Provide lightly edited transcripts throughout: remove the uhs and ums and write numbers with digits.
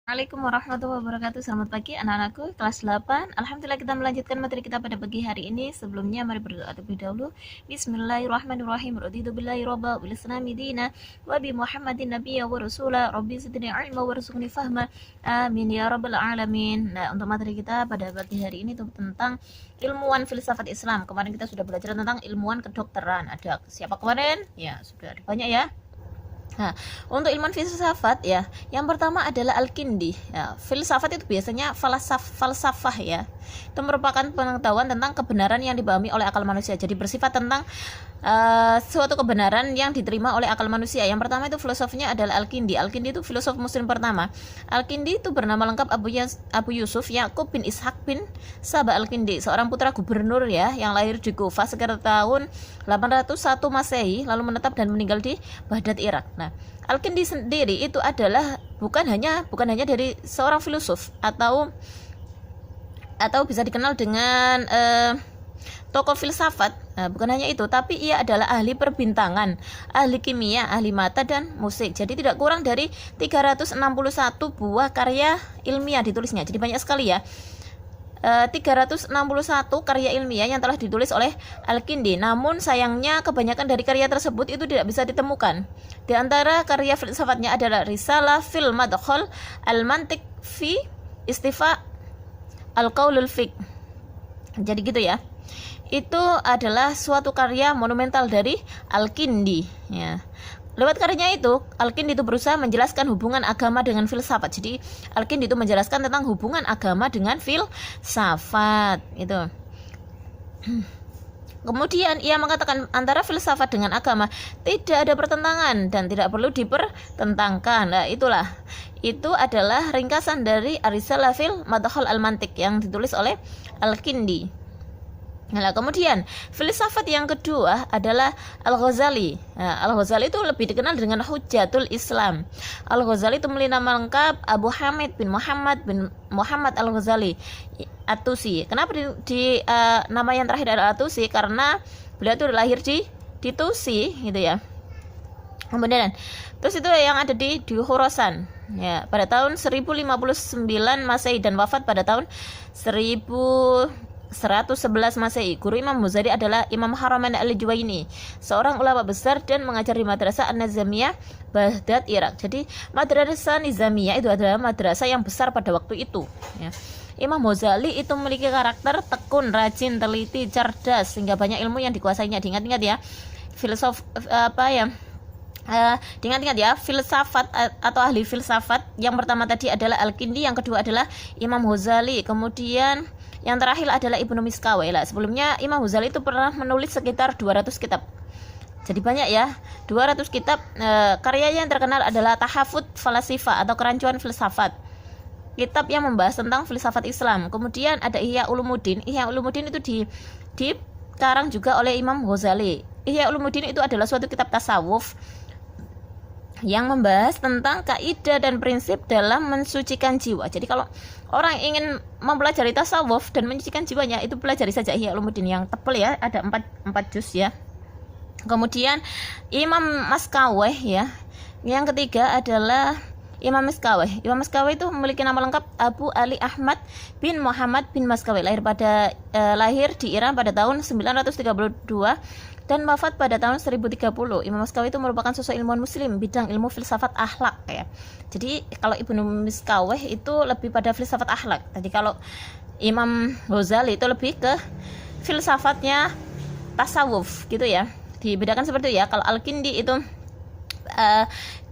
Assalamualaikum warahmatullahi wabarakatuh. Selamat pagi anak-anakku kelas 8. Alhamdulillah kita melanjutkan materi kita pada pagi hari ini. Sebelumnya mari berdoa terlebih dahulu. Bismillahirrahmanirrahim. Raditu billahi robba wal islami dina wa bi Muhammadin nabiyya wa rasula. Rabbi zidni ilma warzuqni fahma. Amin ya rabbal alamin. Nah, untuk materi kita pada pagi hari ini itu tentang ilmuwan filsafat Islam. Kemarin kita sudah belajar tentang ilmuwan kedokteran. Ada siapa kemarin? Ya, sudah ada banyak ya. Nah, untuk ilmuwan filsafat ya, yang pertama adalah Al-Kindi. Ya, filsafat itu biasanya falsafah ya. Itu merupakan pengetahuan tentang kebenaran yang dipahami oleh akal manusia. Jadi bersifat tentang suatu kebenaran yang diterima oleh akal manusia. Yang pertama itu filosofinya adalah Al-Kindi. Al-Kindi itu filosof muslim pertama. Al-Kindi itu bernama lengkap Abu Yusuf Yakub bin Ishak bin Sabah Al-Kindi, seorang putra gubernur ya yang lahir di Kufah sekitar tahun 801 Masehi, lalu menetap dan meninggal di Baghdad, Irak. Nah, Al-Kindi sendiri itu adalah bukan hanya dari seorang filosof atau bisa dikenal dengan tokoh filsafat. Nah, bukan hanya itu, tapi ia adalah ahli perbintangan, ahli kimia, ahli mata dan musik. Jadi tidak kurang dari 361 buah karya ilmiah ditulisnya. Jadi banyak sekali ya. 361 karya ilmiah yang telah ditulis oleh Al-Kindi. Namun sayangnya kebanyakan dari karya tersebut itu tidak bisa ditemukan. Di antara karya filsafatnya adalah Risalah fil Madkhal al-Mantiq fi Istifa al-Qaulul Fiqh. Jadi gitu ya. Itu adalah suatu karya monumental dari Al-Kindi ya. Lewat karyanya itu, Al-Kindi itu berusaha menjelaskan hubungan agama dengan filsafat. Jadi Al-Kindi itu menjelaskan tentang hubungan agama dengan filsafat itu. Kemudian ia mengatakan antara filsafat dengan agama tidak ada pertentangan dan tidak perlu dipertentangkan. Nah, itu adalah ringkasan dari Ar-Risalah fil Madkhal al-Mantiq yang ditulis oleh Al-Kindi. Nah, kemudian filsafat yang kedua adalah Al-Ghazali. Nah, Al-Ghazali itu lebih dikenal dengan Hujjatul Islam. Al-Ghazali itu memiliki nama lengkap Abu Hamid bin Muhammad Al-Ghazali At-Tusi. Kenapa nama yang terakhir adalah At-Tusi? Karena beliau itu lahir di Tusi gitu ya. Kemudian terus itu yang ada di Khorasan ya, pada tahun 1059 Masehi dan wafat pada tahun 1111 Masehi. Guru Imam Muzadi adalah Imam Haramain Al-Juwaini, seorang ulama besar dan mengajar di Madrasah An-Nizamiyah Baghdad, Irak. Jadi Madrasah Nizamiyah itu adalah madrasah yang besar pada waktu itu ya. Imam Ghazali itu memiliki karakter tekun, rajin, teliti, cerdas, sehingga banyak ilmu yang dikuasainya. Diingat-ingat ya, diingat-ingat ya, filsafat atau ahli filsafat yang pertama tadi adalah Al-Kindi, yang kedua adalah Imam Ghazali, kemudian yang terakhir adalah Ibnu Miskawai lah. Sebelumnya Imam Ghazali itu pernah menulis sekitar 200 kitab. Jadi banyak ya, 200 kitab. Karyanya yang terkenal adalah Tahafut Falasifa atau Kerancuan Filsafat, kitab yang membahas tentang filsafat Islam. Kemudian ada Ihya Ulumuddin. Ihya Ulumuddin itu dikarang juga oleh Imam Ghazali. Ihya Ulumuddin itu adalah suatu kitab tasawuf yang membahas tentang kaidah dan prinsip dalam mensucikan jiwa. Jadi kalau orang ingin mempelajari tasawuf dan mensucikan jiwanya, itu pelajari saja Ihya Ulumuddin yang tebal ya, ada 4 juz ya. Kemudian Imam Maskawai ya. Yang ketiga adalah Imam Maskawai. Imam Maskawai itu memiliki nama lengkap Abu Ali Ahmad bin Muhammad bin Maskawai. Lahir di Iran pada tahun 932 dan wafat pada tahun 1030. Imam Maskawai itu merupakan sosok ilmuwan muslim bidang ilmu filsafat akhlak ya. Jadi kalau Ibnu Miskawai itu lebih pada filsafat akhlak. Jadi kalau Imam Ghazali itu lebih ke filsafatnya tasawuf gitu ya. Dibedakan seperti itu ya. Kalau Al-Kindi itu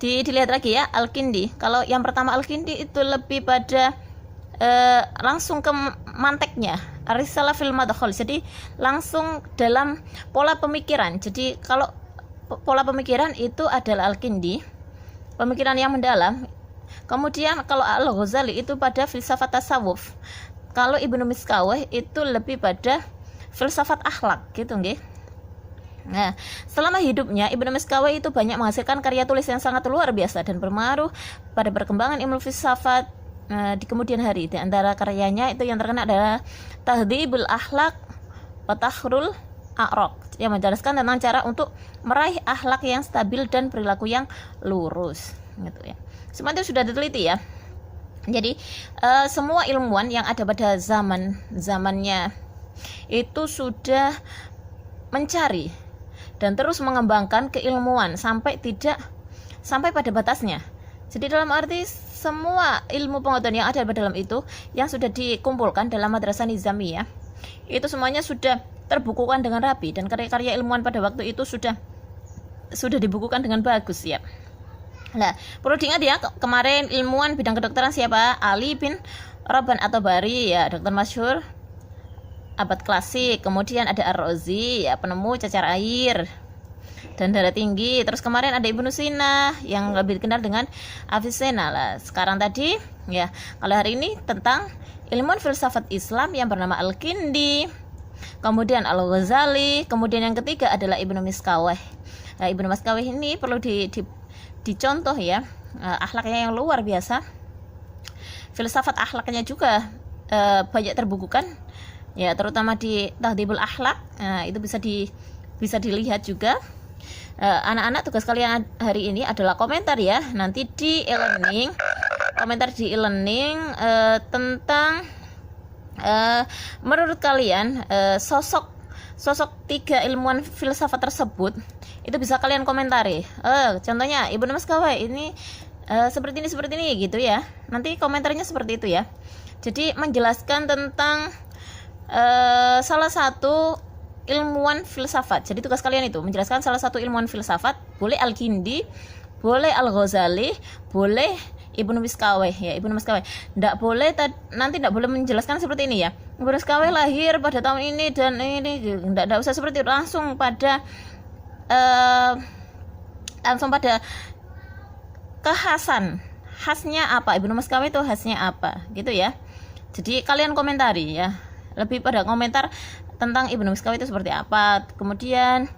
dilihat lagi ya, Al-Kindi. Kalau yang pertama Al-Kindi itu lebih pada langsung ke manteknya, Risalah fil Madkhal. Jadi langsung dalam pola pemikiran. Jadi kalau pola pemikiran itu adalah Al-Kindi, pemikiran yang mendalam. Kemudian kalau Al-Ghazali itu pada filsafat tasawuf. Kalau Ibnu Miskawai itu lebih pada filsafat akhlak gitu nggih. Nah, selama hidupnya Ibnu Miskawai itu banyak menghasilkan karya tulis yang sangat luar biasa dan berpengaruh pada perkembangan ilmu filsafat di kemudian hari. Di antara karyanya itu yang terkenal adalah Tahdhibul Akhlaq wa Tahrul A'raq, yang menjelaskan tentang cara untuk meraih akhlak yang stabil dan perilaku yang lurus gitu ya. Semua itu sudah diteliti ya. Jadi semua ilmuwan yang ada pada zamannya itu sudah mencari dan terus mengembangkan keilmuan sampai pada batasnya. Jadi dalam arti semua ilmu pengetahuan yang ada dalam itu yang sudah dikumpulkan dalam madrasah nizamiyah itu semuanya sudah terbukukan dengan rapi, dan karya-karya ilmuwan pada waktu itu sudah dibukukan dengan bagus ya. Nah, perlu diingat ya, kemarin ilmuwan bidang kedokteran siapa? Ali bin Rabban At-Tabari ya, dokter masyhur abad klasik. Kemudian ada Ar-Razi ya, penemu cacar air dan darah tinggi. Terus kemarin ada Ibnu Sina yang lebih dikenal dengan Avicenna lah. Sekarang tadi ya, kalau hari ini tentang ilmuwan filsafat Islam yang bernama Al-Kindi, kemudian Al-Ghazali, kemudian yang ketiga adalah Ibnu Miskawih. Nah, Ibnu Miskawih ini perlu dicontoh ya, akhlaknya yang luar biasa, filsafat akhlaknya juga banyak terbukukan ya, terutama di Tahdhibul Akhlak. Itu bisa dilihat juga. Anak-anak, tugas kalian hari ini adalah komentar ya, nanti di e-learning, komentar di e-learning tentang menurut kalian sosok 3 ilmuwan filsafat tersebut itu bisa kalian komentari. Contohnya Ibnu Miskawih ini seperti ini gitu ya. Nanti komentarnya seperti itu ya. Jadi menjelaskan tentang salah satu ilmuwan filsafat. Jadi tugas kalian itu menjelaskan salah satu ilmuwan filsafat, boleh Al-Kindi, boleh Al-Ghazali, boleh Ibnu Miskawih ya, Ibnu Miskawih. Nanti tidak boleh menjelaskan seperti ini ya. Ibnu Miskawih lahir pada tahun ini dan ini, tidak usah seperti itu, langsung pada khasnya apa, Ibnu Miskawih itu khasnya apa gitu ya. Jadi kalian komentari ya, lebih pada komentar tentang Ibnu Miskawih itu seperti apa, kemudian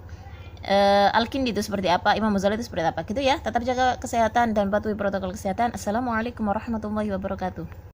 Al-Kindi itu seperti apa, Imam Ghazali itu seperti apa gitu ya. Tetap jaga kesehatan dan patuhi protokol kesehatan. Assalamualaikum warahmatullahi wabarakatuh.